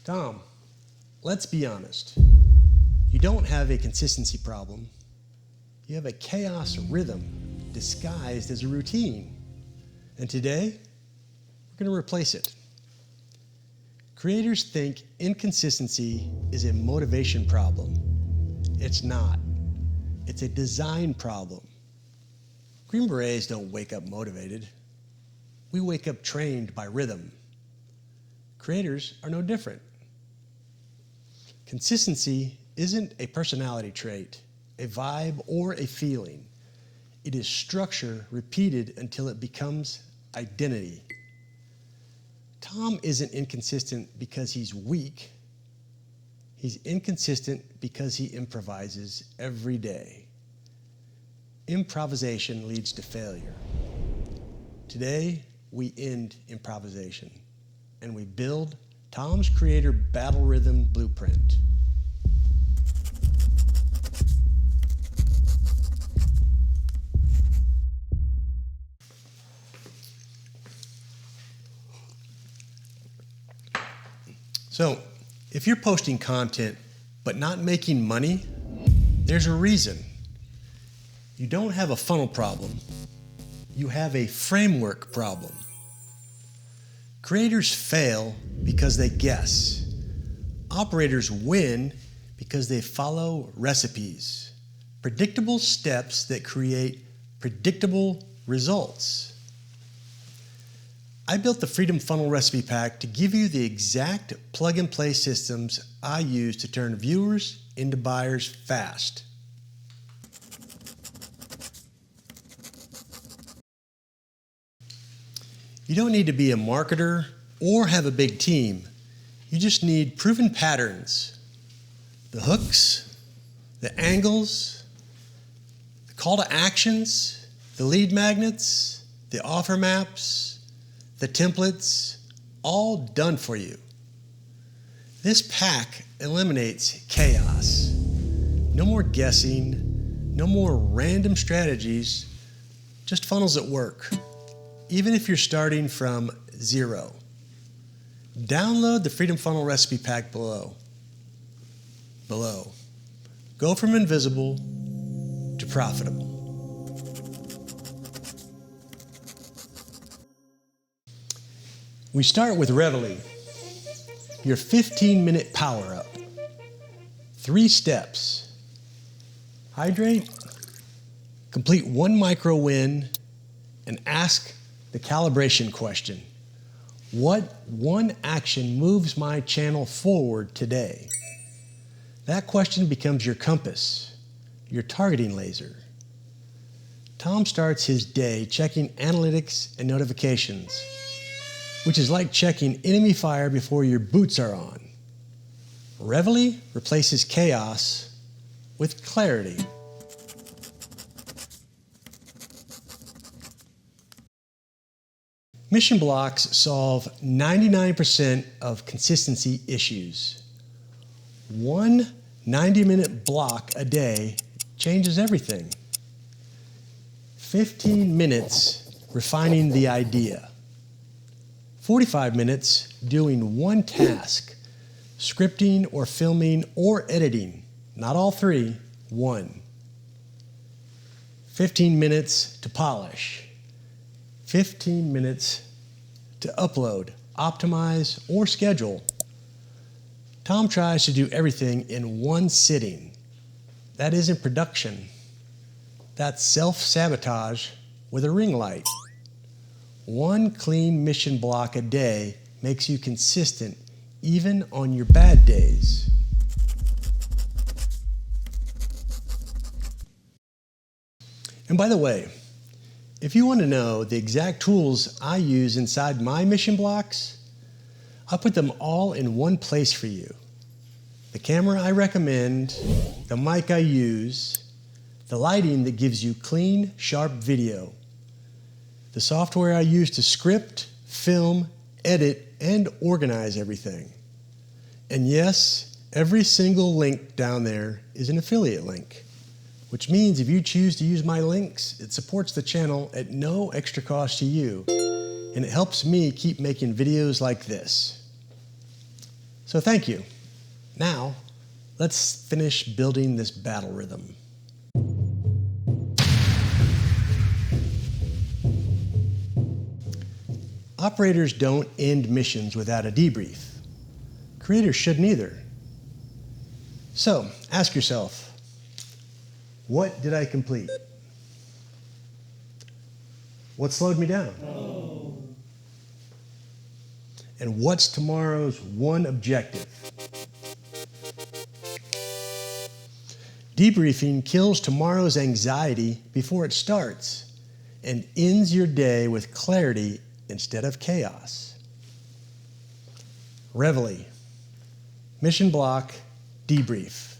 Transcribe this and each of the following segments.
Tom, let's be honest. You don't have a consistency problem. You have a chaos rhythm disguised as a routine. And today, we're going to replace it. Creators think inconsistency is a motivation problem. It's not. It's a design problem. Green Berets don't wake up motivated. We wake up trained by rhythm. Creators are no different. Consistency isn't a personality trait, a vibe, or a feeling. It is structure repeated until it becomes identity. Tom isn't inconsistent because he's weak. He's inconsistent because he improvises every day. Improvisation leads to failure. Today, we end improvisation, and we build Tom's Creator Battle Rhythm Blueprint. So, if you're posting content but not making money, there's a reason. You don't have a funnel problem. You have a framework problem. Creators fail because they guess. Operators win because they follow recipes, predictable steps that create predictable results. I built the Freedom Funnel Recipe Pack to give you the exact plug-and-play systems I use to turn viewers into buyers fast. You don't need to be a marketer or have a big team. You just need proven patterns, the hooks, the angles, the call to actions, the lead magnets, the offer maps, the templates, all done for you. This pack eliminates chaos. No more guessing, no more random strategies, just funnels that work, even if you're starting from zero. Download the Freedom Funnel Recipe Pack below. Go from invisible to profitable. We start with Reveille, your 15-minute power-up. 3 steps. Hydrate, complete 1 micro win, and ask the calibration question. What one action moves my channel forward today? That question becomes your compass, your targeting laser. Tom starts his day checking analytics and notifications, which is like checking enemy fire before your boots are on. Reveille replaces chaos with clarity. Mission blocks solve 99% of consistency issues. One 90-minute block a day changes everything. 15 minutes refining the idea. 45 minutes doing one task, scripting or filming or editing. Not all 3, 1. 15 minutes to polish. 15 minutes to upload, optimize, or schedule. Tom tries to do everything in one sitting. That isn't production. That's self-sabotage with a ring light. 1 clean mission block a day makes you consistent even on your bad days. And by the way, if you want to know the exact tools I use inside my mission blocks, I'll put them all in one place for you. The camera I recommend, the mic I use, the lighting that gives you clean, sharp video, the software I use to script, film, edit, and organize everything. And yes, every single link down there is an affiliate link, which means if you choose to use my links, it supports the channel at no extra cost to you, and it helps me keep making videos like this. So thank you. Now, let's finish building this battle rhythm. Operators don't end missions without a debrief. Creators shouldn't either. So, ask yourself, what did I complete? What slowed me down? And what's tomorrow's one objective? Debriefing kills tomorrow's anxiety before it starts and ends your day with clarity instead of chaos. Reveille. Mission block, debrief.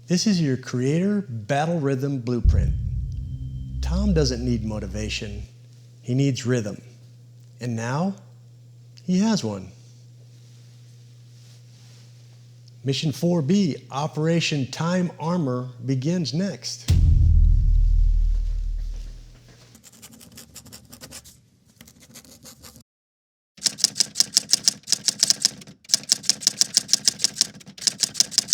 This is your creator battle rhythm blueprint. Tom doesn't need motivation. He needs rhythm. And now, he has one. Mission 4B, Operation Time Armor, begins next.